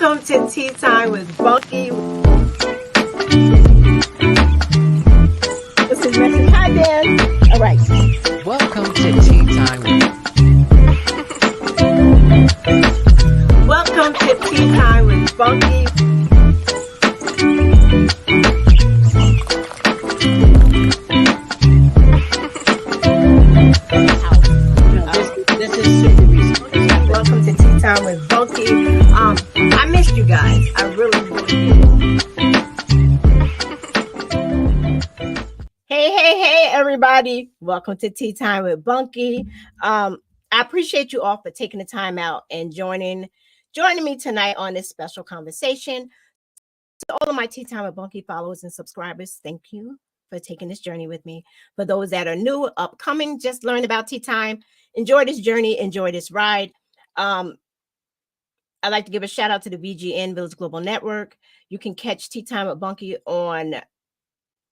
Welcome to Tea Time with Bunky. This is message. Hi, Dan. All right. Welcome to Tea Time with Welcome to Tea Time with Bunky. This is super recent. Welcome to Tea Time with Bunky. I missed you guys. I really did. Hey, everybody. Welcome to Tea Time with Bunky. I appreciate you all for taking the time out and joining me tonight on this special conversation. To all of my Tea Time with Bunky followers and subscribers, thank you for taking this journey with me. For those that are new, upcoming, just learned about Tea Time, enjoy this journey, enjoy this ride. I'd like to give a shout out to the VGN Village Global Network. You can catch Tea Time with Bunky on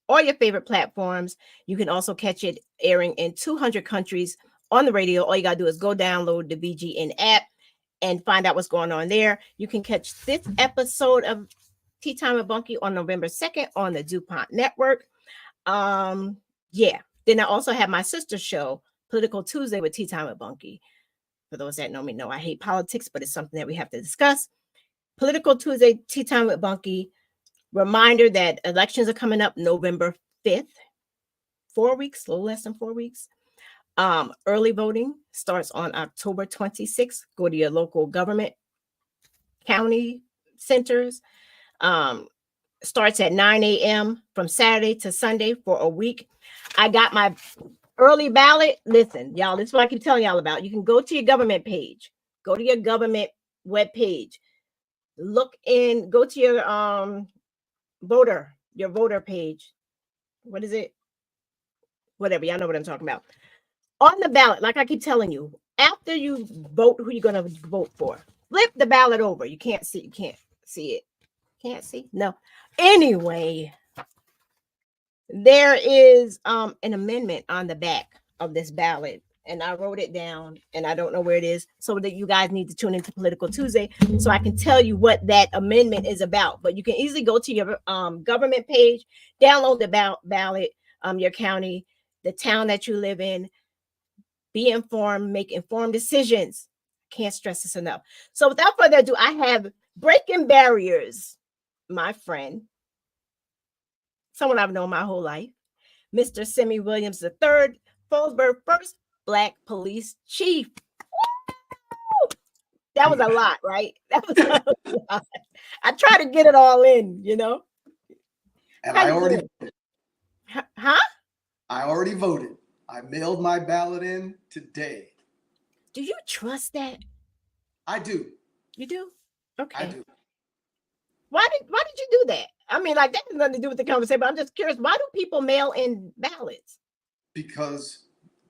all your favorite platforms. You can also catch it airing in 200 countries on the radio. All you got to do is go download the VGN app and find out what's going on there. You can catch this episode of Tea Time with Bunky on November 2nd on the DuPont Network. Then I also have my sister show, Political Tuesday with Tea Time with Bunky. For those that know me, know I hate politics, but it's something that we have to discuss. Political Tuesday, Tea Time with Bunky. Reminder that elections are coming up November 5th. 4 weeks, a little less than 4 weeks. Early voting starts on October 26th. Go to your local government, county centers. Starts at 9 a.m. from Saturday to Sunday for a week. I got my early ballot. Listen, y'all, this is what I keep telling y'all about. You can go to your government page. Go to your government web page. Go to your voter page. What is it? Whatever, y'all know what I'm talking about. On the ballot, like I keep telling you, after you vote who you're gonna vote for, flip the ballot over. You can't see it. Can't see? No. Anyway, there is an amendment on the back of this ballot, and I wrote it down, and I don't know where it is, so that you guys need to tune into Political Tuesday so I can tell you what that amendment is about. But you can easily go to your government page, download the ballot, your county, the town that you live in, be informed, make informed decisions. Can't stress this enough. So without further ado, I have Breaking Barriers, my friend, someone I've known my whole life, Mr. Simmie Williams III, Fallsburg first Black police chief. Woo! That was a lot, right? That was a lot. I try to get it all in, you know. And I already voted. I already voted. I mailed my ballot in today. Do you trust that? I do. You do? Okay. I do. Why did you do that? I mean, like, that has nothing to do with the conversation, but I'm just curious. Why do people mail in ballots? Because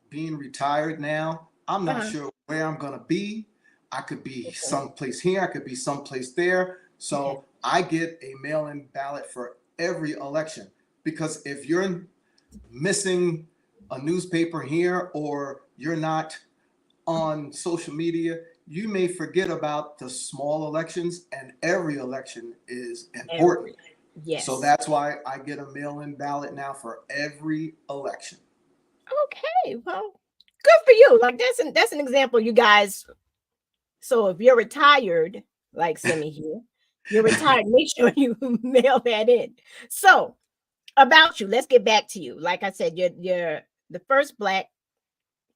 being retired now, I'm not sure where I'm going to be. I could be someplace here. I could be someplace there. So I get a mail-in ballot for every election. Because if you're missing a newspaper here or you're not on social media, you may forget about the small elections, and every election is important. Yes. So that's why I get a mail-in ballot now for every election. Okay, well, good for you. Like, that's an example, you guys. So if you're retired, like Simmie here, you're retired, make sure you mail that in. So about you, let's get back to you. Like I said, you're the first Black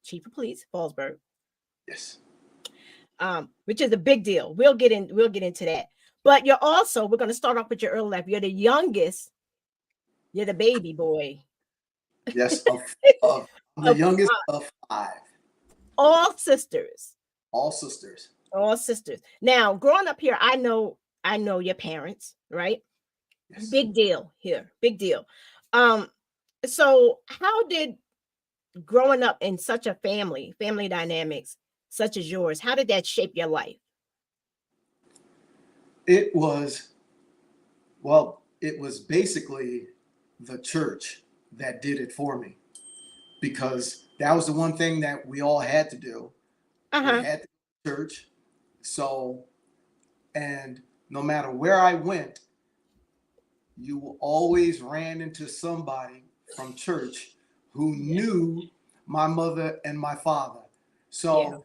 chief of police, Fallsburg. Yes. Which is a big deal. We'll get into that. But we're going to start off with your early life. You're the youngest. You're the baby boy. Yes, I'm the youngest of 5. All sisters. All sisters. All sisters. Now, growing up here, I know your parents, right? Yes. Big deal here. Big deal. So how did growing up in such a family dynamics such as yours, how did that shape your life? It was basically the church that did it for me, because that was the one thing that we all had to do. We had to go to church. So, and no matter where I went, you always ran into somebody from church who knew my mother and my father. So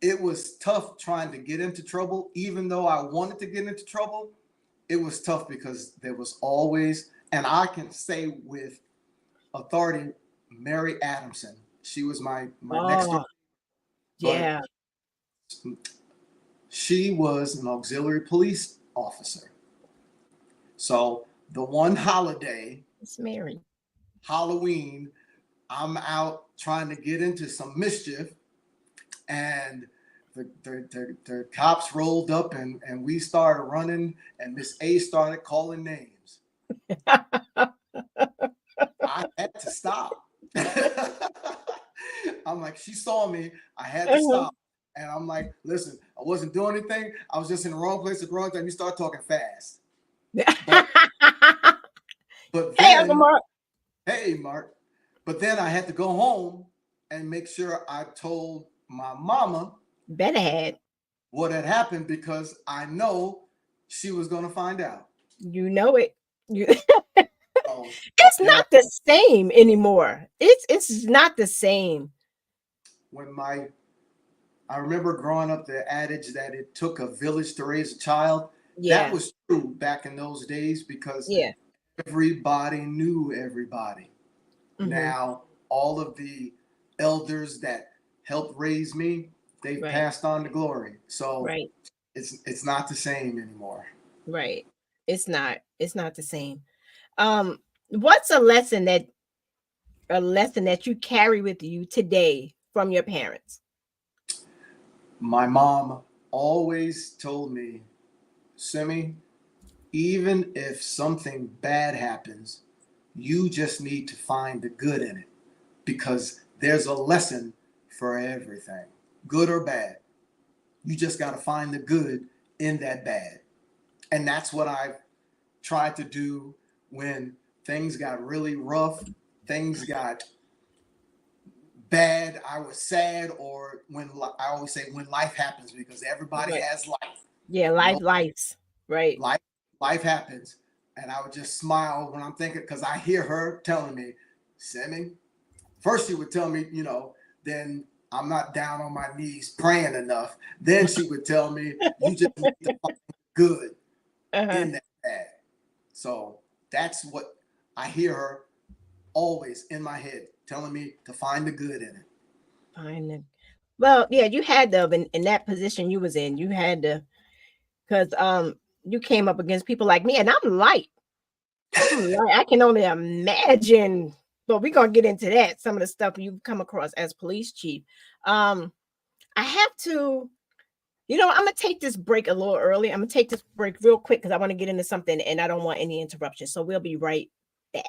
it was tough trying to get into trouble. Even though I wanted to get into trouble, it was tough because there was always, and I can say with authority, Mary Adamson. She was my next door. Yeah. She was an auxiliary police officer. So the one holiday, It's Mary. Halloween, I'm out trying to get into some mischief, and the cops rolled up, and we started running, and Miss A started calling names. I had to stop. I'm like, she saw me. I had to stop. And I'm like, listen, I wasn't doing anything. I was just in the wrong place at the wrong time. You start talking fast. But then, hey, Uncle Mark. Hey, Mark. But then I had to go home and make sure I told my mama what had happened, because I know she was going to find out. You know it. It's not the same anymore. It's not the same. I remember growing up, the adage that it took a village to raise a child. That was true back in those days, because everybody knew everybody. Now, all of the elders that helped raise me, they've passed on to glory. So it's not the same anymore. Right. It's not the same. What's a lesson that you carry with you today from your parents? My mom always told me, Simmie, even if something bad happens, you just need to find the good in it, because there's a lesson for everything, good or bad. You just got to find the good in that bad. And that's what I've tried to do when things got really rough, things got bad, I was sad, or when I always say when life happens, because everybody has life. Yeah, lives. Right. Life happens. And I would just smile when I'm thinking, because I hear her telling me, Simmie, first she would tell me, then I'm not down on my knees praying enough. Then she would tell me, you just need to find good in that bad. So that's what I hear her always in my head, telling me to find the good in it. Well, yeah, you had to, in that position you was in, you had to, because you came up against people like me, and I'm light. I can only imagine, but we're gonna get into that, some of the stuff you come across as police chief. I have to, I'm gonna take this break a little early. I'm gonna take this break real quick because I want to get into something and I don't want any interruption. So we'll be right back.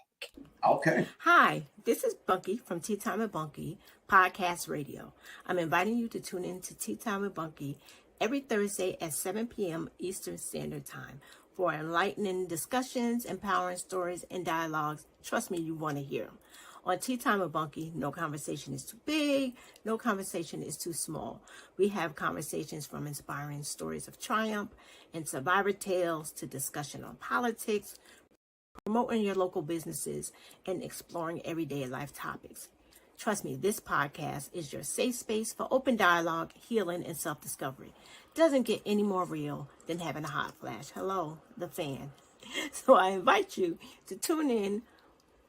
Okay. Hi, this is Bunky from Tea Time with Bunky Podcast Radio. I'm inviting you to tune in to Tea Time with Bunky every Thursday at 7 p.m. Eastern Standard Time for enlightening discussions, empowering stories, and dialogues. Trust me, you want to hear them. On Tea Time with Bunky, no conversation is too big, no conversation is too small. We have conversations from inspiring stories of triumph and survivor tales to discussion on politics, promoting your local businesses, and exploring everyday life topics. Trust me, this podcast is your safe space for open dialogue, healing, and self-discovery. Doesn't get any more real than having a hot flash. Hello, the fan. So I invite you to tune in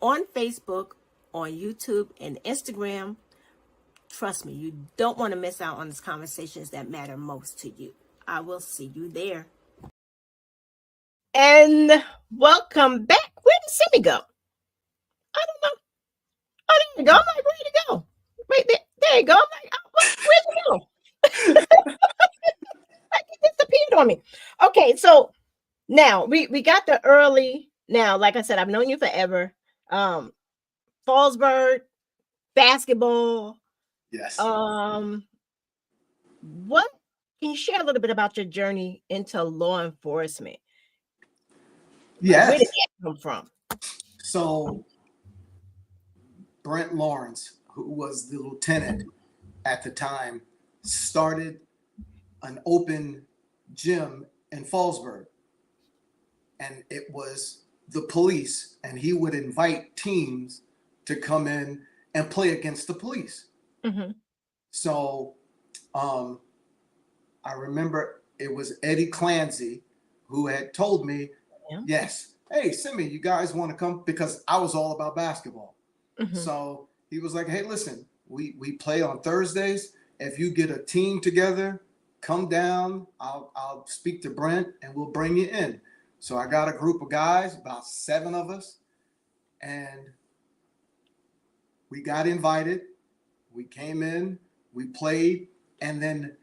on Facebook, on YouTube, and Instagram. Trust me, you don't want to miss out on these conversations that matter most to you. I will see you there. And welcome back. Where did Simmie go? I don't know. Oh, there you go. I'm like, where'd he go? Right there. There you go. I'm like, oh, where'd he go? Like, he disappeared on me. Okay, so now we got the early. Now, like I said, I've known you forever. Fallsburg, basketball. Yes. What can you share a little bit about your journey into law enforcement? Yes. Where did that come from? So Brent Lawrence, who was the lieutenant at the time, started an open gym in Fallsburg. and it was the police, and he would invite teams to come in and play against the police. Mhm. So I remember it was Eddie Clancy who had told me, Yeah. yes, hey, Simmie, you guys want to come? Because I was all about basketball. Mhm. So he was like, hey, listen, we play on Thursdays. If you get a team together, come down. I'll speak to Brent and we'll bring you in. So I got a group of guys, about 7 of us, and we got invited. We came in, we played, and then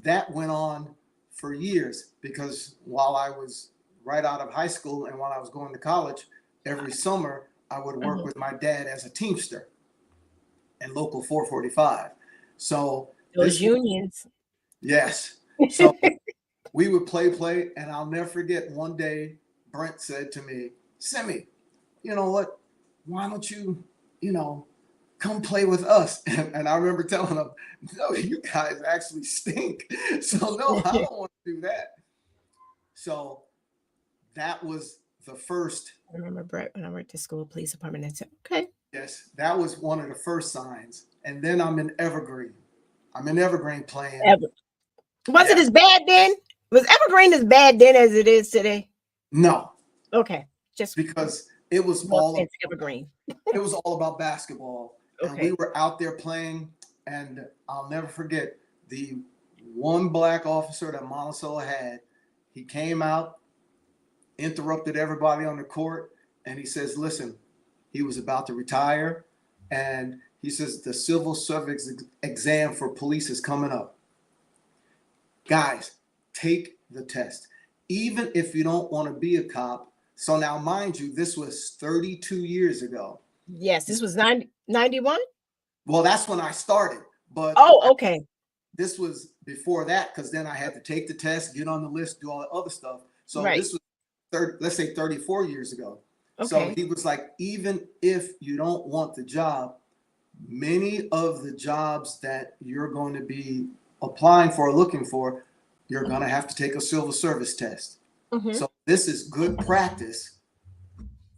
that went on for years, because while I was right out of high school and while I was going to college, every summer I would work with my dad as a teamster in local 445. So Those unions. yes. So we would play, and I'll never forget one day Brent said to me, Simmie, you know what? Why don't you, come play with us? And I remember telling him, no, you guys actually stink. So no, I don't want to do that. So that was the first. I remember Brett when I worked at school police department. That's it. Okay. Yes, that was one of the first signs. And then I'm in Evergreen. Playing. Was it as bad then? Was Evergreen as bad then as it is today? No. Okay. Just because it was all Evergreen. It was all about basketball. Okay. And we were out there playing, and I'll never forget the one black officer that Monticello had. He came out, interrupted everybody on the court, and he says, listen, he was about to retire, and he says the civil service exam for police is coming up. Guys, take the test. Even if you don't want to be a cop. So now, mind you, this was 32 years ago. Yes, this was 91? Well, that's when I started. But okay. This was before that, because then I had to take the test, get on the list, do all the other stuff. So This was, let's say 34 years ago. Okay. So he was like, even if you don't want the job, many of the jobs that you're going to be applying for or looking for, you're going to have to take a civil service test. Mm-hmm. So this is good practice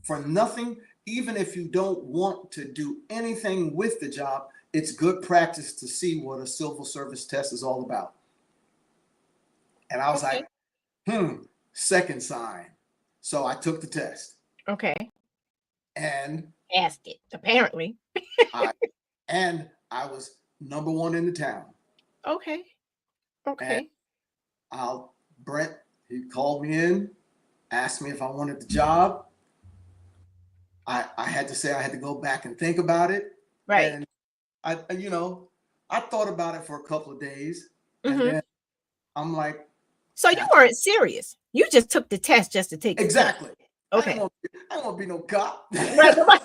for nothing. Even if you don't want to do anything with the job, it's good practice to see what a civil service test is all about. And I was like, second sign. So I took the test. Okay. And passed it, apparently. I was number 1 in the town. Okay. And Brent, he called me in, asked me if I wanted the job. I had to say I had to go back and think about it. Right. And I thought about it for a couple of days. Mm-hmm. And then I'm like. So you weren't serious. You just took the test just to take it. Exactly. Okay. I don't want to be no cop. Right.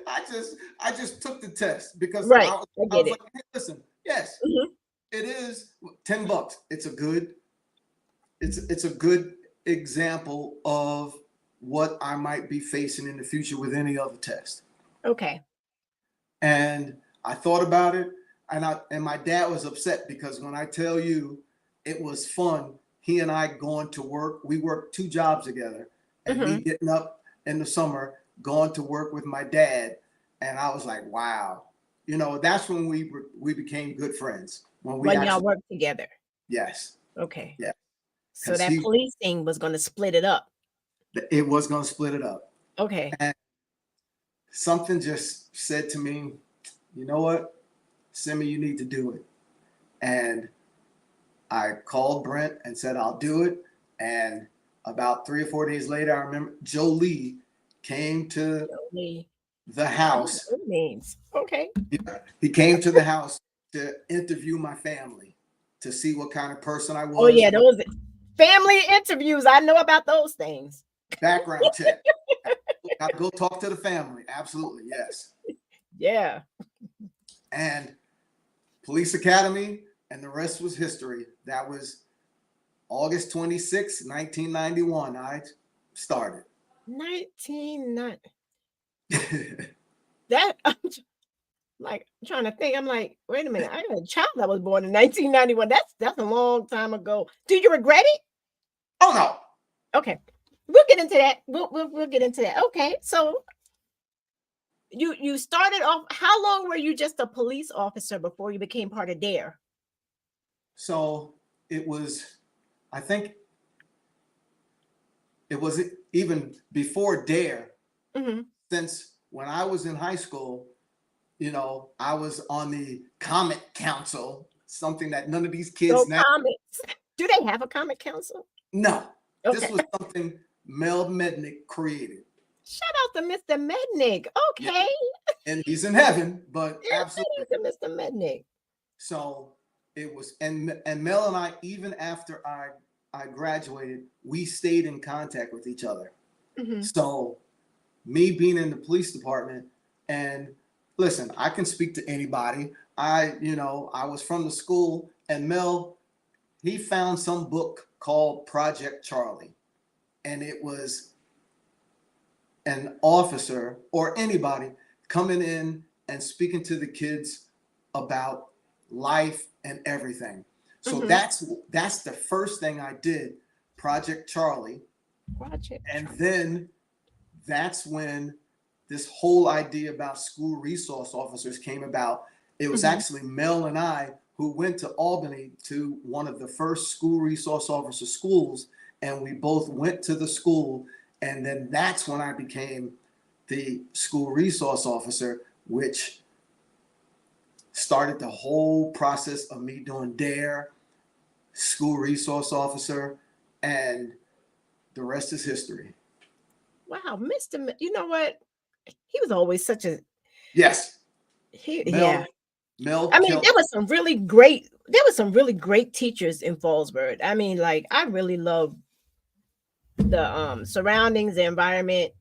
I just took the test because I was like, hey, listen, yes, it is $10. It's a good example of what I might be facing in the future with any other test. Okay. And I thought about it, and my dad was upset because when I tell you it was fun, he and I going to work, we worked 2 jobs together, and me getting up in the summer, going to work with my dad. And I was like, wow, that's when we became good friends. When y'all worked together. Yes. Okay. Yeah. So that police thing was going to split it up. It was going to split it up. Okay. And something just said to me, you know what, Simmie, you need to do it. And I called Brent and said, I'll do it. And about 3 or 4 days later, I remember Jolie came to the house. Names. Okay. He came to the house to interview my family to see what kind of person I was. Oh, yeah, those family interviews. I know about those things. Background check. I'll go talk to the family. Absolutely. Yes. Yeah. And police academy, and the rest was history. That was August 26, 1991. I started. 1990. That I'm trying to think. I'm like, wait a minute. I got a child that was born in 1991. That's a long time ago. Do you regret it? Oh Okay. We'll get into that. We'll get into that. Okay. So you started off, how long were you just a police officer before you became part of DARE? So it was, I think it was even before DARE, Mm-hmm. since when I was in high school, I was on the Comet Council, something that none of these kids So now. comics. Do they have a comic council? No, this Okay. was something Mel Mednick created. Shout out to Mr. Mednick. Yeah, Okay. and he's in heaven, but Yeah, absolutely. shout out to Mr. Mednick. So it was, and Mel and I, even after I graduated, we stayed in contact with each other. Mm-hmm. So me being in the police department, and listen, I can speak to anybody. I was from the school, and Mel, he found some book called Project Charlie, and it was an officer or anybody coming in and speaking to the kids about life and everything. So Mm-hmm. that's the first thing I did, Project Charlie. Project And Charlie. then that's when this whole idea about school resource officers came about. It was Mm-hmm. actually Mel and I who went to Albany to one of the first school resource officer schools, and we both went to the school, and then that's when I became the school resource officer, which started the whole process of me doing DARE, school resource officer, and the rest is history. Wow, you know what? He was always such a Yes. yeah. Mel I mean, killed. there was some really great teachers in Fallsburg. I mean, like, I really love the surroundings, the environment.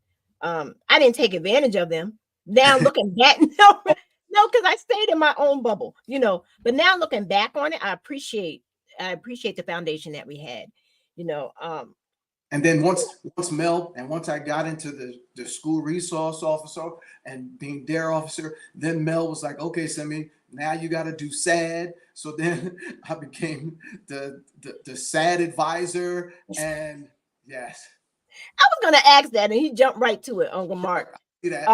I didn't take advantage of them. Now looking back, no, because I stayed in my own bubble, But now looking back on it, I appreciate the foundation that we had, you know. And then once I got into the school resource officer and being DARE officer, then Mel was like, okay, Simmie, now you got to do SAD. So then I became the SAD advisor. And yes. I was gonna ask that, and he jumped right to it, Uncle Mark. See that?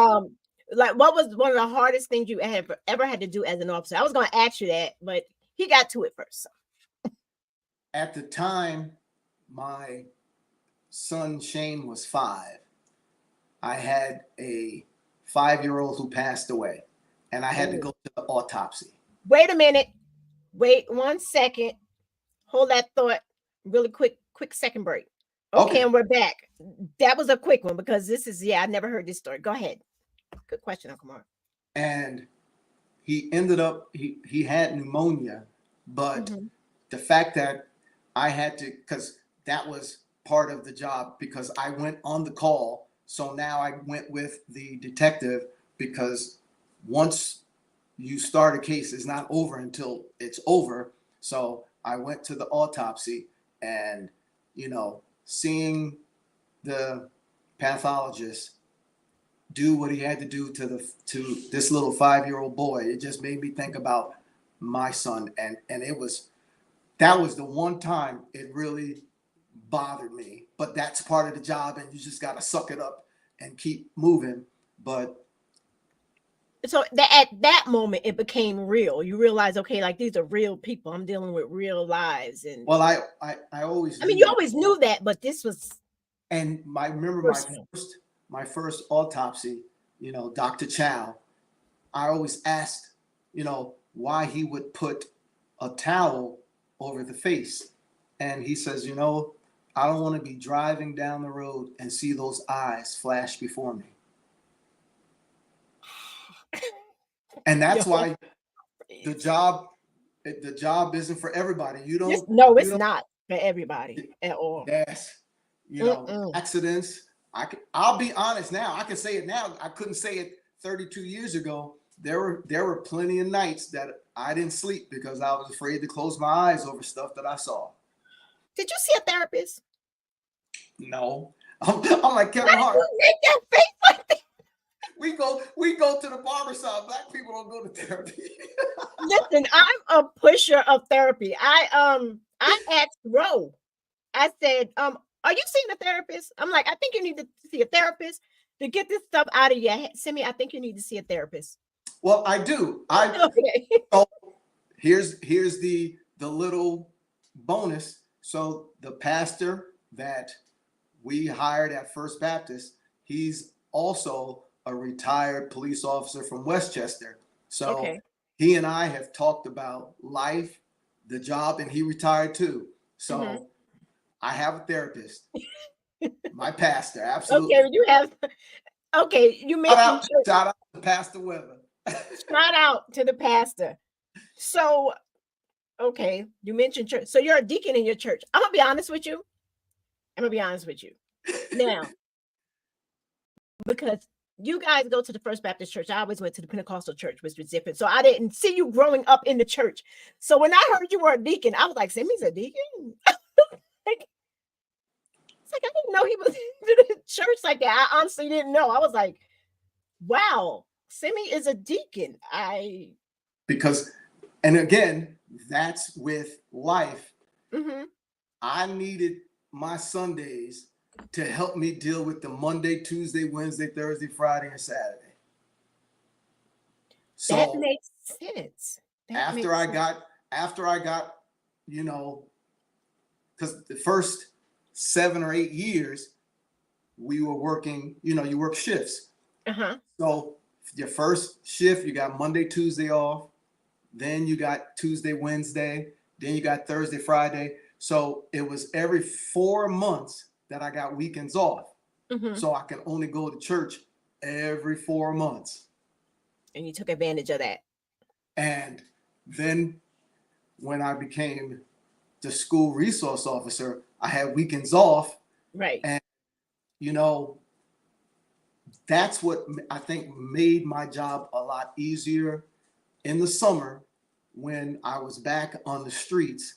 Like, what was one of the hardest things you ever had to do as an officer? I was gonna ask you that, but he got to it first. So. At the time, my son Shane was 5. I had a 5-year-old who passed away, and I had to go to the autopsy. Wait a minute. Wait 1 second. Hold that thought. Really quick second break. Okay, and we're back. That was a quick one because I never heard this story. Go ahead. Good question, Uncle Mark. And he ended up, he had pneumonia, but the fact that I had to, because that was part of the job, because I went on the call. So now I went with the detective, because once you start a case, it's not over until it's over. So I went to the autopsy, and, seeing the pathologist do what he had to do to this little 5-year-old boy, it just made me think about my son. And that was the one time it really bothered me, but that's part of the job, and you just got to suck it up and keep moving. But so at that moment it became real. You realize, okay, like, these are real people. I'm dealing with real lives. And well, I always, I mean, you always knew that, but this was. And I remember my first autopsy, Dr. Chow, I always asked, why he would put a towel over the face. And he says, I don't want to be driving down the road and see those eyes flash before me. And that's why the job isn't for everybody. It's not for everybody at all. Yes. Accidents. I'll be honest now. I can say it now. I couldn't say it 32 years ago. There were plenty of nights that I didn't sleep because I was afraid to close my eyes over stuff that I saw. Did you see a therapist? No. I'm like Kevin Hart. Make your face like that? We go to the barbershop. Black people don't go to therapy. Listen, I'm a pusher of therapy. I asked Ro. I said, Are you seeing a therapist? I'm like, I think you need to see a therapist to get this stuff out of your head. Simmie, I think you need to see a therapist. Well, I do. Okay. So here's the little bonus. So the pastor that we hired at First Baptist, he's also a retired police officer from Westchester. So Okay. he and I have talked about life, the job, and he retired too. So I have a therapist, my pastor, absolutely. Okay, you have. Okay, you mentioned church. Shout out to Pastor Weather. Shout out to the pastor. So, okay, you mentioned church. So you're a deacon in your church. I'm gonna be honest with you. Now, because you guys go to the First Baptist Church. I always went to the Pentecostal church, which was different. So I didn't see you growing up in the church. So when I heard you were a deacon, I was like, Simmie's a deacon? It's like I didn't know he was in the church like that. I honestly didn't know. I was like, wow, Simmie is a deacon. Because, and again, that's with life. Mm-hmm. I needed my Sundays to help me deal with the Monday, Tuesday, Wednesday, Thursday, Friday, and Saturday. So that makes sense. After I got, you know, because the first 7 or 8 years we were working, you know, you work shifts. So your first shift, you got Monday, Tuesday off. Then you got Tuesday, Wednesday. Then you got Thursday, Friday. So it was every 4 months that I got weekends off. So I can only go to church every 4 months. And you took advantage of that. And then when I became the school resource officer, I had weekends off. Right. And, you know, that's what I think made my job a lot easier. In the summer, when I was back on the streets,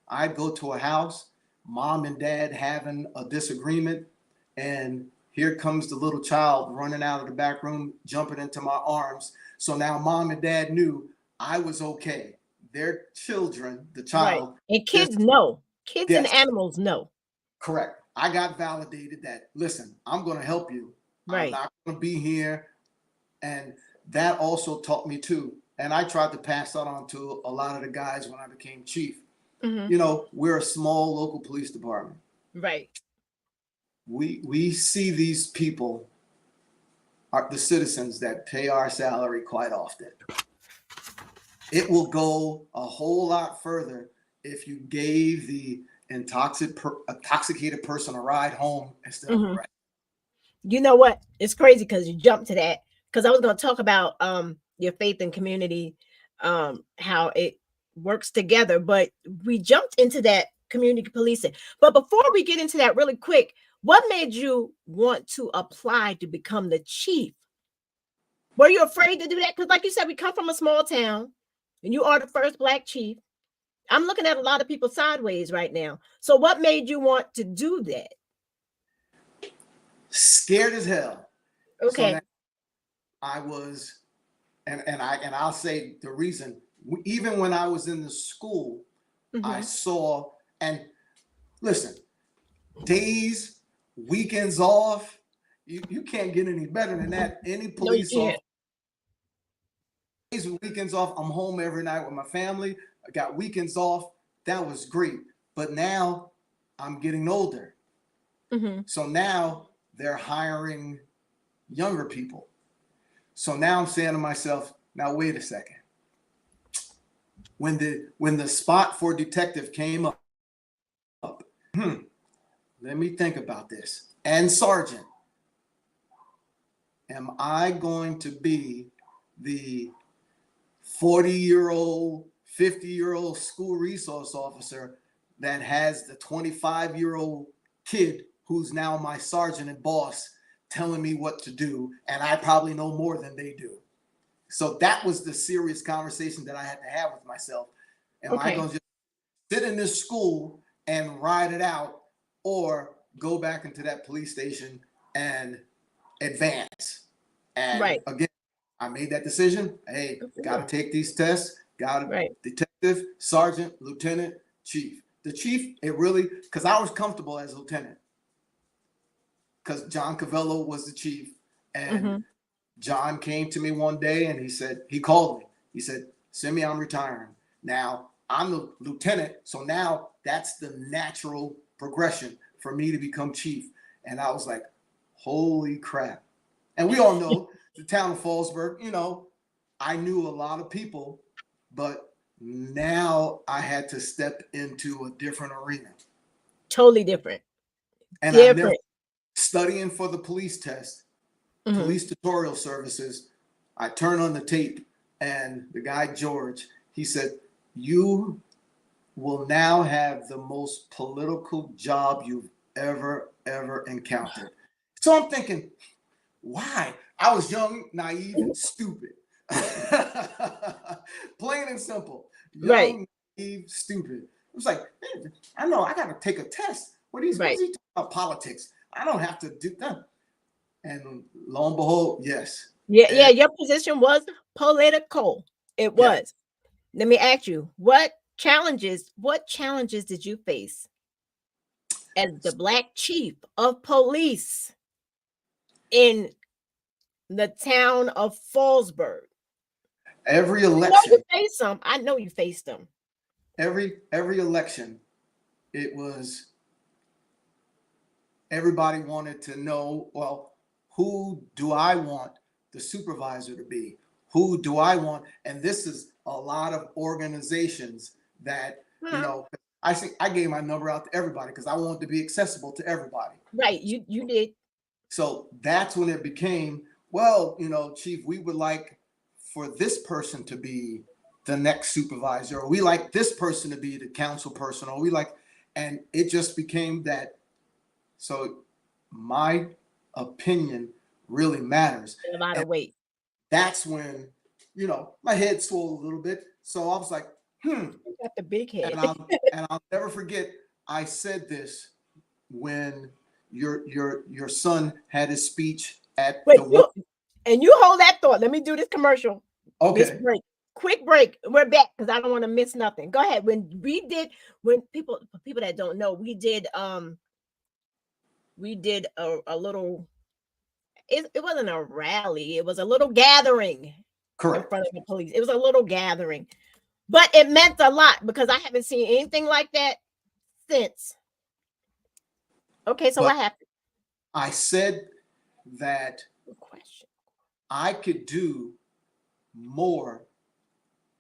I'd go to a house, mom and dad having a disagreement, and here comes the little child running out of the back room, jumping into my arms. So now mom and dad knew I was okay. Their children, the child. Right. And kids know. Kids Yes. and animals know. Correct. I got validated that, listen, I'm going to help you. Right. I'm not going to be here. And that also taught me too. And I tried to pass that on to a lot of the guys when I became chief. You know, we're a small local police department. Right. We see these people, the citizens that pay our salary quite often. It will go a whole lot further if you gave the intoxicated person a ride home instead of a ride. You know what? It's crazy because you jumped to that, because I was going to talk about your faith and community, how it works together, but we jumped into that community policing. But before we get into that really quick, what made you want to apply to become the chief? Were you afraid to do that? Because like you said, we come from a small town and you are the first Black chief. I'm looking at a lot of people sideways right now. So what made you want to do that? Scared as hell. Okay. So I was, and I'll say the reason, even when I was in the school, I saw, and listen, days, weekends off, you can't get any better than that. Any police officer, days and weekends off, I'm home every night with my family. I got weekends off. That was great. But now I'm getting older. So now they're hiring younger people. So now I'm saying to myself, now wait a second. When the spot for detective came up, let me think about this. And sergeant, am I going to be the 40-year-old, 50-year-old school resource officer that has the 25-year-old kid who's now my sergeant and boss telling me what to do, and I probably know more than they do? So that was the serious conversation that I had to have with myself. Am I going to just sit in this school and ride it out, or go back into that police station and advance? And again, I made that decision. Hey, got to take these tests. Got to detective, sergeant, lieutenant, chief. The chief, it really, because I was comfortable as lieutenant. because John Cavello was the chief, and Mhm. John came to me one day and he called me. He said, Simmie, I'm retiring. Now I'm the lieutenant. So now that's the natural progression for me to become chief. And I was like, holy crap. And we all know the town of Fallsburg, you know, I knew a lot of people, but now I had to step into a different arena. Totally different. And I never Different. studying for the police test. Mhm. Police tutorial services. I turn on the tape and the guy, George, he said, you will now have the most political job you've ever encountered. So I'm thinking, why? I was young, naive, and stupid. Plain and simple. Right. Young, naive, stupid. It was like, hey, I know I got to take a test. What is he talking about politics? I don't have to do that. And lo and behold, yes. Yeah, your position was political. It was. Let me ask you, what challenges did you face as the Black chief of police in the town of Fallsburg? Every I know election, you faced them. I know you faced them. every election, it was everybody wanted to know, well, who do I want the supervisor to be? Who do I want? And this is a lot of organizations that, you know, I gave my number out to everybody because I wanted to be accessible to everybody. Right, you did. So that's when it became, well, you know, chief, we would like for this person to be the next supervisor, or we like this person to be the council person, or we like, and it just became that. So my opinion really matters. A lot And of weight. that's when, you know, my head swelled a little bit. So I was like, You got the big head. and I'll never forget, I said this when your son had his speech at Wait, the you hold that thought. Let me do this commercial. This okay. break. Quick break. We're back because I don't want to miss nothing. Go ahead. When people, for people that don't know, we did a little, it wasn't a rally, it was a little gathering in Correct. front of the police. It was a little gathering, but it meant a lot because I haven't seen anything like that since. Okay, so what happened? I said that Good question. I could do more.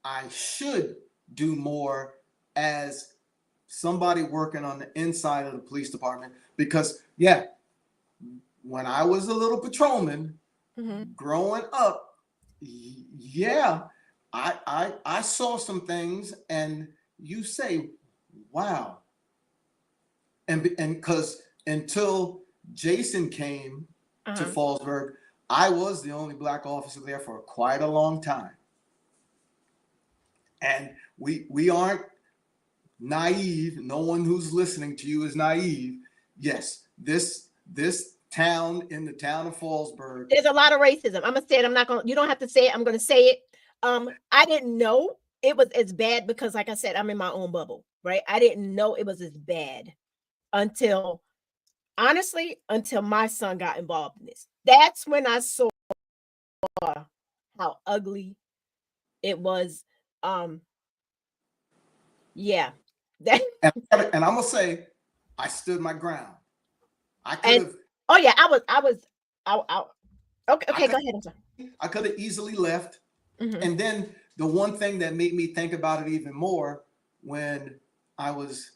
I should do more as somebody working on the inside of the police department because, yeah, when I was a little patrolman growing up, yeah, I saw some things, and you say, wow, and because until Jason came to Fallsburg, I was the only Black officer there for quite a long time. And we aren't naive. No one who's listening to you is naive. Yes, this town, in the town of Fallsburg, there's a lot of racism. I'm gonna say it. I'm not gonna. You don't have to say it. I'm gonna say it. I didn't know it was as bad because, like I said, I'm in my own bubble, right? I didn't know it was as bad until, honestly, until my son got involved in this. That's when I saw how ugly it was. Yeah. That and I'm gonna say, I stood my ground. I could have. Oh yeah, I was. Okay, go ahead. I'm sorry. I could have easily left. And then the one thing that made me think about it even more, when I was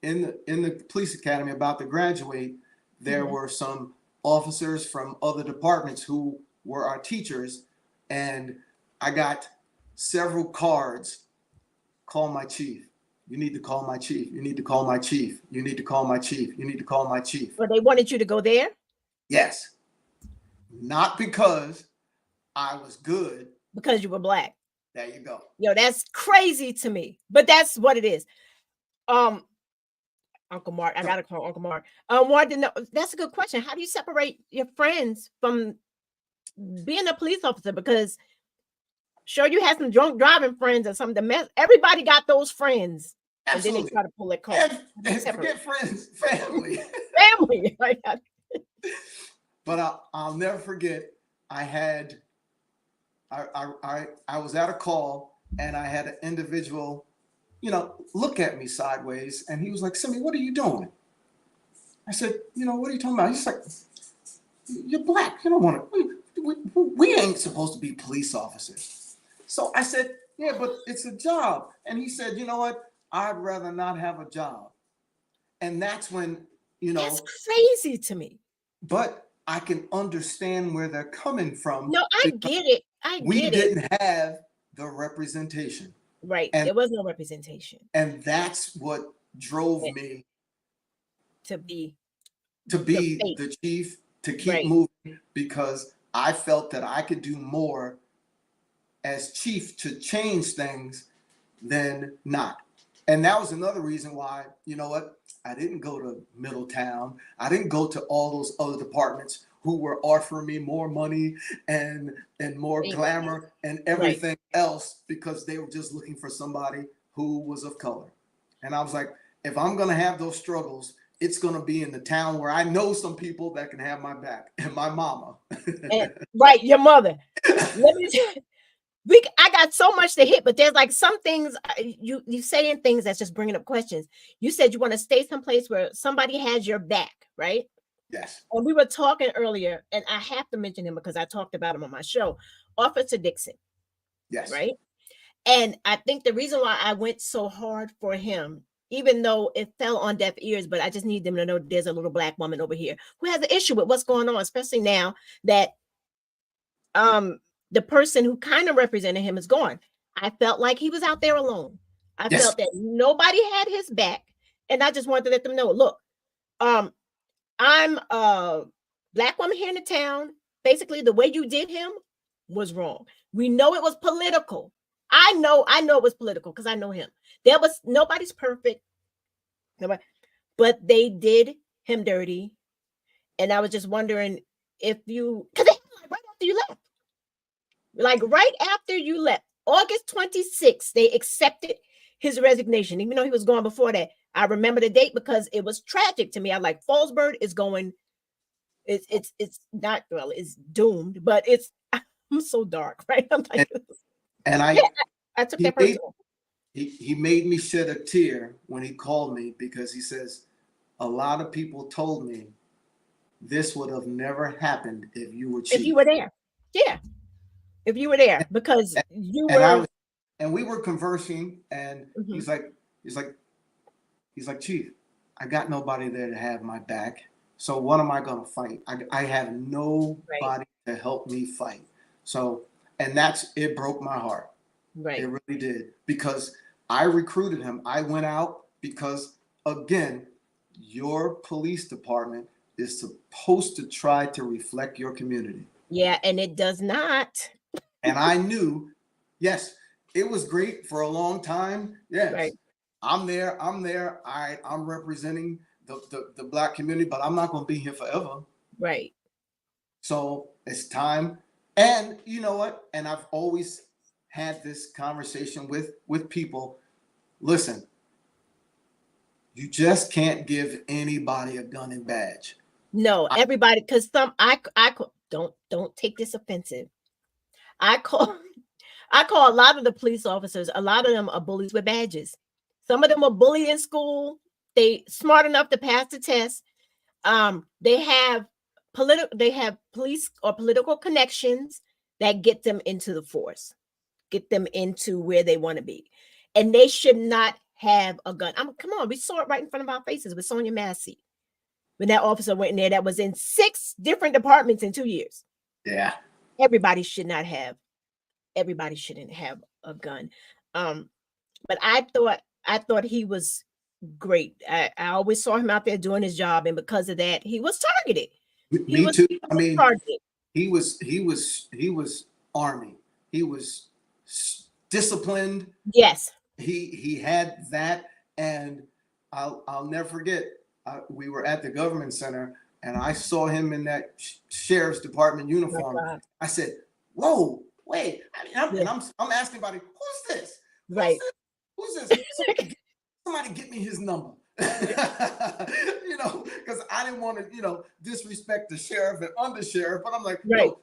in the police academy about to graduate, there were some officers from other departments who were our teachers, and I got several cards. Call my chief. You need to call my chief. You need to call my chief. You need to call my chief. You need to call my chief. Well, they wanted you to go there? Yes. Not because I was good. Because you were Black. There you go. Yo, that's crazy to me. But that's what it is. Uncle Mark, I gotta call Uncle Mark. Mark, that's a good question. How do you separate your friends from being a police officer? Because sure, you had some drunk driving friends or something. Everybody got those friends. Absolutely. And then they try to pull that card. And forget friends, family. Family. But I'll never forget. I was at a call and I had an individual, look at me sideways, and he was like, "Simmie, what are you doing?" I said, "What are you talking about?" He's like, "You're black. You don't want to. We ain't supposed to be police officers." So I said, "Yeah, but it's a job." And he said, "You know what? I'd rather not have a job." And that's when, That's crazy to me. but I can understand where they're coming from. No, I get it. We didn't have the representation. Right. And there was no representation. And that's what drove me to be the chief, to keep moving, because I felt that I could do more as chief to change things than not. And that was another reason why, I didn't go to Middletown. I didn't go to all those other departments who were offering me more money and more glamour and everything else, because they were just looking for somebody who was of color. And I was like, if I'm going to have those struggles, it's going to be in the town where I know some people that can have my back, and my mama. Right, your mother. I got so much to hit, but there's like some things you saying things that's just bringing up questions. You said you want to stay someplace where somebody has your back, right? Yes. And we were talking earlier, and I have to mention him because I talked about him on my show, Officer Dixon. Yes. Right. And I think the reason why I went so hard for him, even though it fell on deaf ears, but I just need them to know there's a little black woman over here who has an issue with what's going on, especially now that the person who kind of represented him is gone. I felt like he was out there alone. I felt that nobody had his back. And I just wanted to let them know, look, I'm a black woman here in the town. Basically, the way you did him was wrong. We know it was political. I know it was political because I know him. Nobody's perfect. Nobody, but they did him dirty. And I was just wondering if because they right after you left. Like right after you left, August 26th, they accepted his resignation, even though he was gone before that. I remember the date because it was tragic to me. I'm like, Fallsburg is going, it's not, well, it's doomed, but I'm so dark, right? I'm like, I took that personal. He made me shed a tear when he called me, because he says, a lot of people told me this would have never happened if you were chief. If you were there. Yeah. If you were there, because and we were conversing, and he's like, Chief, I got nobody there to have my back. So what am I going to fight? I have nobody to help me fight. So, and it broke my heart. Right. It really did, because I recruited him. I went out because, again, your police department is supposed to try to reflect your community. Yeah, and it does not. And I knew, yes, it was great for a long time. Yes, right. I'm there. I'm representing the black community, but I'm not going to be here forever. Right. So it's time. And you know what? And I've always had this conversation with people. Listen, you just can't give anybody a gun and badge. No, everybody, because I don't take this offensive. I call a lot of the police officers, a lot of them are bullies with badges. Some of them are bullied in school. They smart enough to pass the test. They have police or political connections that get them into the force, get them into where they want to be. And they should not have a gun. Come on, we saw it right in front of our faces with Sonia Massey. When that officer went in there, that was in 6 different departments in 2 years. Yeah. Everybody shouldn't have a gun. But I thought he was great. I always saw him out there doing his job, and because of that, he was targeted. Me too. I mean, targeted. He was Army. He was disciplined. Yes. He had that, and I'll never forget. We were at the government center, and I saw him in that sheriff's department uniform. I said, "Whoa, wait!" And I'm asking everybody, "Who's this? Right? Who's this? Somebody get me his number." You know, because I didn't want to, you know, disrespect the sheriff and undersheriff, but I'm like, Right. yo,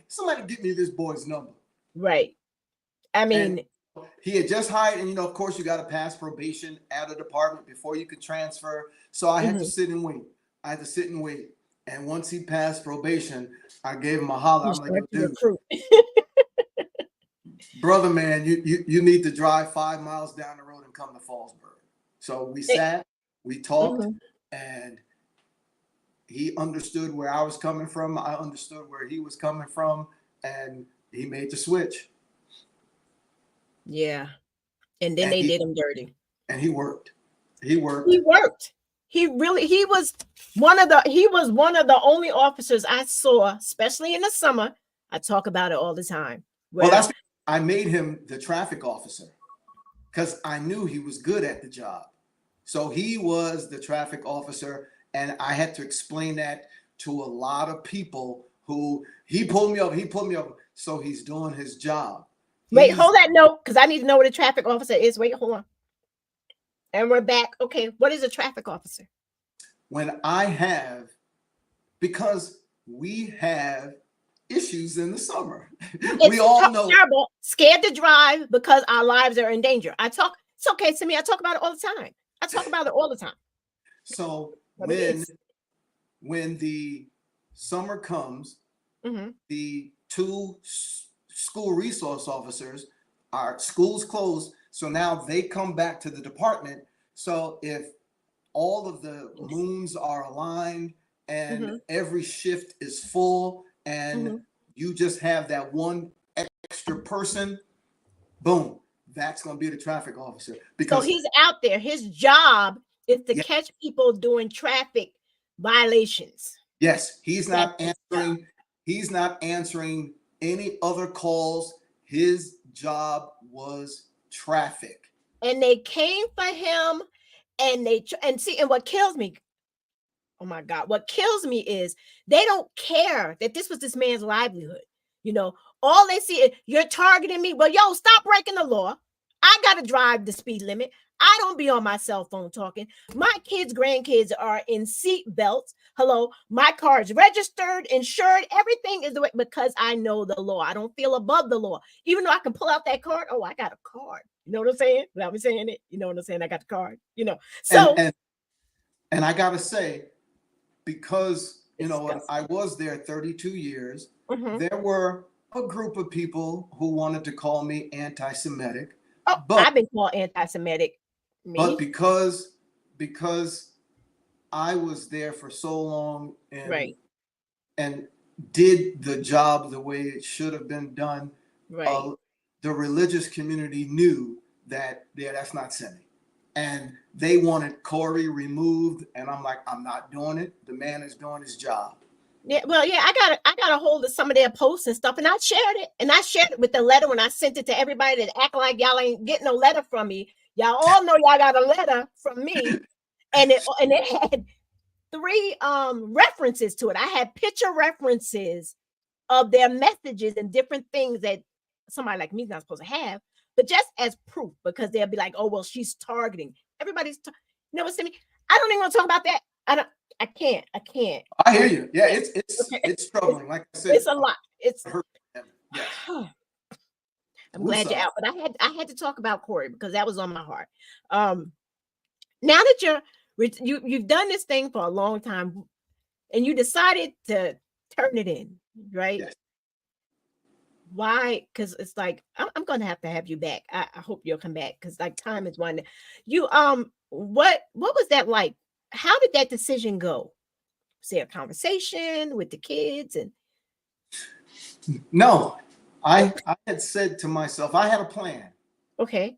somebody get me this boy's number. Right. I And mean, he had just hired, and you know, of course, you got to pass probation at a department before you could transfer. So I had to sit and wait. I had to sit and wait. And once he passed probation, I gave him a holler. you I'm like, start yo, to dude, recruit. brother, man, you need to drive 5 miles down the road and come to Fallsburg. So we sat, we talked, and he understood where I was coming from. I understood where he was coming from, and he made the switch. Yeah. And then And they he did him dirty. and he worked. He worked. He worked. He was one of the only officers I saw, especially in the summer. I talk about it all the time. Well, that's I made him the traffic officer because I knew he was good at the job. So he was the traffic officer, and I had to explain that to a lot of people who he pulled me over. So he's doing his job. Wait, hold that note, because I need to know what a traffic officer is. Wait, hold on. And we're back. Okay, what is a traffic officer? When because we have issues in the summer. We all know. Terrible, scared to drive because our lives are in danger. It's okay to me. I talk about it all the time. So when the summer comes, the two school resource officers, our schools closed, so now they come back to the department. So if all of the moons are aligned and every shift is full and you just have that one extra person, boom, that's going to be the traffic officer. Because so he's out there. His job is to catch people doing traffic violations. Yes, he's not answering any other calls. His job was traffic. And they came for him, and what kills me, oh my God, what kills me is they don't care that this was this man's livelihood. You know, all they see is you're targeting me. Well, yo, stop breaking the law. I got to drive the speed limit. I don't be on my cell phone talking. My kids, grandkids are in seat belts. Hello, my car is registered, insured. Everything is the way because I know the law. I don't feel above the law. Even though I can pull out that card. Oh, I got a card. You know what I'm saying? Without me saying it. You know what I'm saying? I got the card. You know. So and I gotta say, because you know when I was there 32 years, there were a group of people who wanted to call me anti-Semitic. Oh, but I've been called anti-Semitic. But because I was there for so long and did the job the way it should have been done, the religious community knew that that's not Simmie. And they wanted Corey removed, and I'm like, I'm not doing it. The man is doing his job. Yeah, well, yeah, I got a hold of some of their posts and stuff, and I shared it. And I shared it with the letter when I sent it to everybody that act like y'all ain't getting no letter from me. Y'all all know y'all got a letter from me, and it had 3 references to it. I had picture references of their messages and different things that somebody like me is not supposed to have, but just as proof, because they'll be like, oh, well, she's targeting. Everybody's, you know what, Simmie? I don't even want to talk about that. I can't. I hear you. Yeah, it's troubling. Like I said, it's a lot. It's hurt. Yes. I'm glad you're out, but I had to talk about Corey because that was on my heart. Now that you've done this thing for a long time, and you decided to turn it in, right? Yes. Why? Because it's like I'm gonna have to have you back. I hope you'll come back because like time is one. You what was that like? How did that decision go? Say a conversation with the kids and no, I had said to myself, I had a plan. Okay.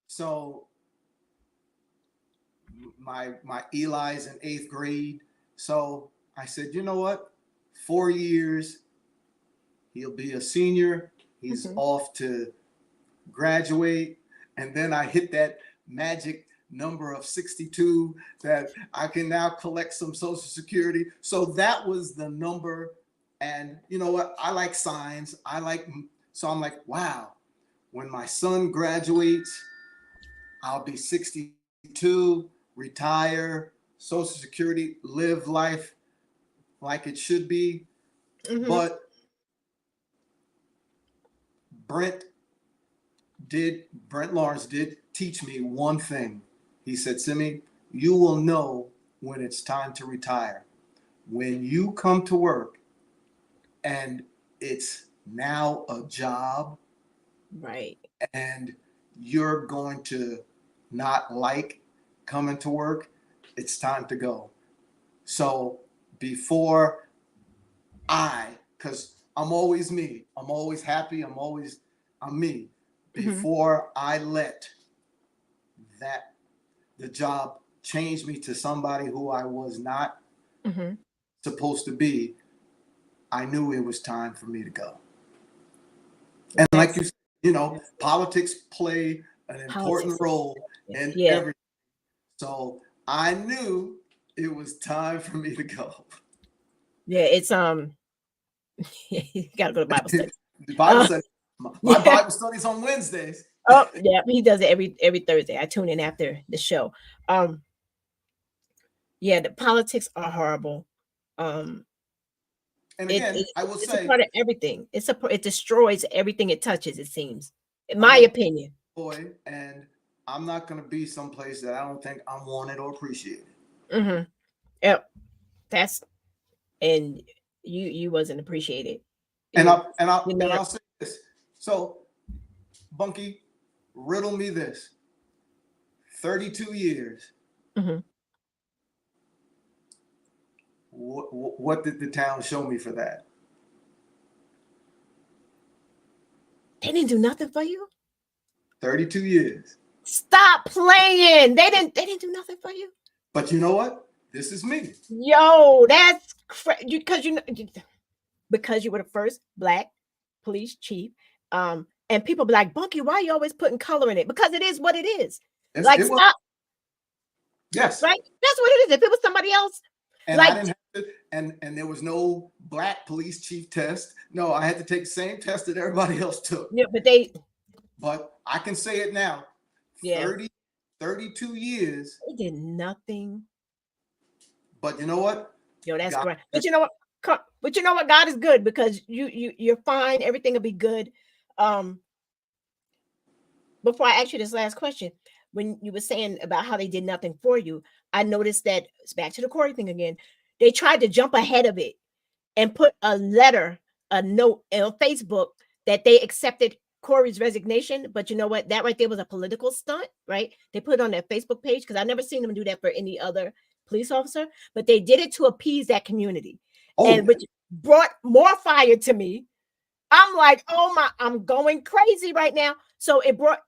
So my Eli's in 8th grade. So I said, you know what? 4 years, he'll be a senior. He's off to graduate. And then I hit that magic number of 62 that I can now collect some Social Security. So that was the number. And you know what? I like signs. So I'm like, wow, when my son graduates, I'll be 62, retire, Social Security, live life like it should be. Mhm. But Brent Lawrence did teach me one thing. He said, Simmie, you will know when it's time to retire. When you come to work and it's now a job, Right. and you're going to not like coming to work, it's time to go. So before because I'm always me, I'm always happy, I'm me. Before I let the job change me to somebody who I was not supposed to be, I knew it was time for me to go. And like you said, politics play an important role in everything. So I knew it was time for me to go. Yeah, it's you gotta go to Bible study. The Bible study. My Bible study's on Wednesdays. Oh, yeah, he does it every Thursday. I tune in after the show. Yeah, the politics are horrible. And again, I will say, it's a part of everything. It destroys everything it touches, it seems, in my opinion. Boy, and I'm not going to be someplace that I don't think I'm wanted or appreciated. Yep, and you wasn't appreciated. And I'll say this. So, Bunky, riddle me this. 32 years. What did the town show me for that? They didn't do nothing for you? 32 years. Stop playing. They didn't do nothing for you. But you know what? This is me. Yo, that's because you were the first Black police chief. And people be like, Bunky, why are you always putting color in it? Because it is what it is. Stop. Yes. Right? That's what it is. If it was somebody else. And I didn't have to, and there was no Black police chief test. No, I had to take the same test that everybody else took. Yeah, but I can say it now. Yeah. 32 years. They did nothing. But you know what? Yo, that's great. But you know what? But you know what? God is good because you're fine. Everything will be good. Before I ask you this last question, when you were saying about how they did nothing for you, I noticed that it's back to the Corey thing again. They tried to jump ahead of it and put a note on Facebook that they accepted Corey's resignation. But you know what? That right there was a political stunt, right? They put it on their Facebook page because I've never seen them do that for any other police officer, but they did it to appease that community. And which brought more fire to me. I'm like, I'm going crazy right now. So it brought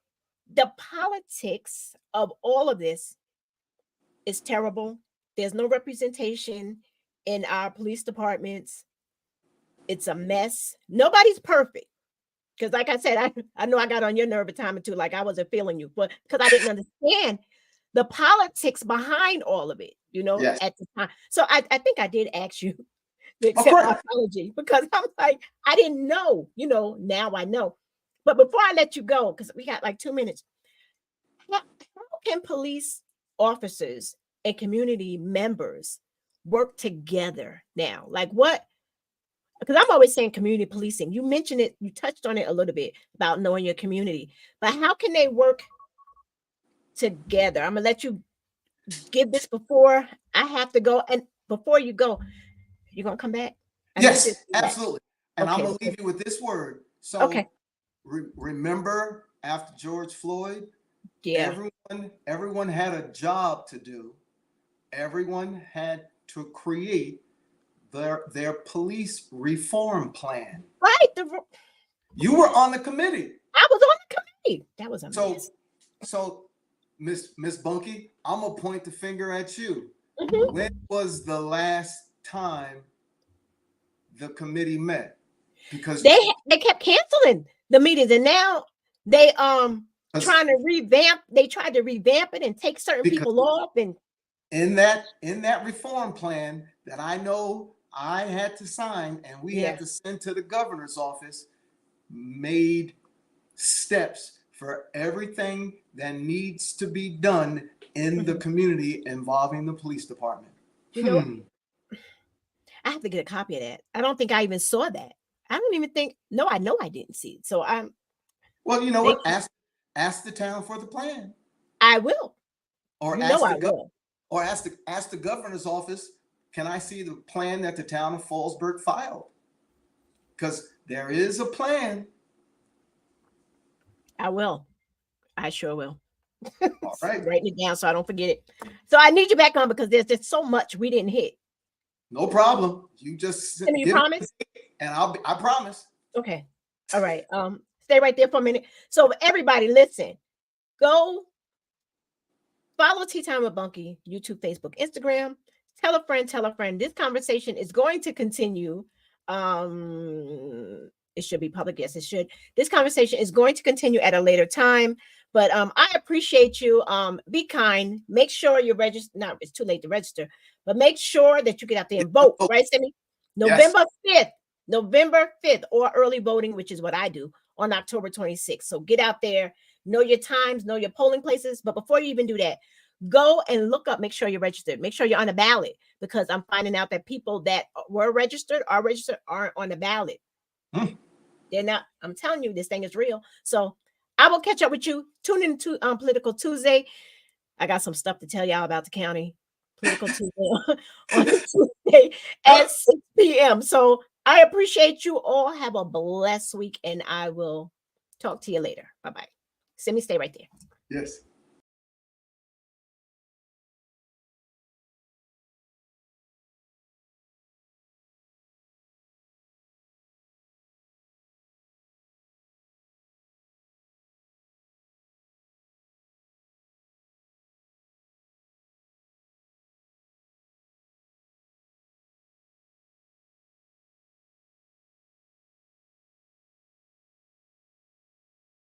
the politics of all of this is terrible. There's no representation in our police departments. It's a mess. Nobody's perfect. Because like I said, I know I got on your nerve a time or two, like I wasn't feeling you, but because I didn't understand the politics behind all of it, at the time. So I think I did ask you to accept my apology because I'm like, I didn't know, now I know. But before I let you go, because we got like 2 minutes, how can police officers and community members work together now? Like what? Because I'm always saying community policing. You mentioned it, you touched on it a little bit about knowing your community, but how can they work together? I'm gonna let you give this before I have to go. And before you go, you're gonna come back? Yes, absolutely. And I'm gonna leave you with this word. So remember after George Floyd, everyone had a job to do. Everyone had to create their police reform plan. Right. You were on the committee. I was on the committee. That was amazing. So Miss Bunky, I'm gonna point the finger at you. When was the last time the committee met? Because they kept canceling the meetings, and now they trying to revamp. They tried to revamp it and take certain people off. And in that reform plan that I know I had to sign and we had to send to the governor's office, made steps for everything that needs to be done in the community involving the police department. You know, I have to get a copy of that. I don't think I even saw that. I don't even think. No, I know I didn't see it. So Well, you know thank what? you. Ask the town for the plan, I will. or You know ask I the will. or ask the governor's office. Can I see the plan that the town of Fallsburg filed? Because there is a plan. I will. I sure will. All right, Writing it down so I don't forget it. So I need you back on because there's just so much we didn't hit. no problem. You just Can you get promise? it, and I promise. Okay. All right. Stay right there for a minute. So everybody, listen. Go follow Tea Time with Bunky, YouTube, Facebook, Instagram. Tell a friend, tell a friend. This conversation is going to continue. It should be public. Yes, it should. This conversation is going to continue at a later time. But I appreciate you. Be kind. Make sure you're registered. Not it's too late to register, but make sure that you get out there and vote, right, Simmie? Yes. November 5th, or early voting, which is what I do on October 26th. So get out there, know your times, know your polling places. But before you even do that, go and look up, make sure you're registered, make sure you're on the ballot, because I'm finding out that people that were registered, aren't on the ballot. They're not. I'm telling you, this thing is real. So I will catch up with you. Tune in to Political Tuesday. I got some stuff to tell y'all about the county. Political Tuesday on Tuesday at 6 p.m. So I appreciate you all. Have a blessed week, and I will talk to you later. Bye-bye. Simmie, stay right there. Yes.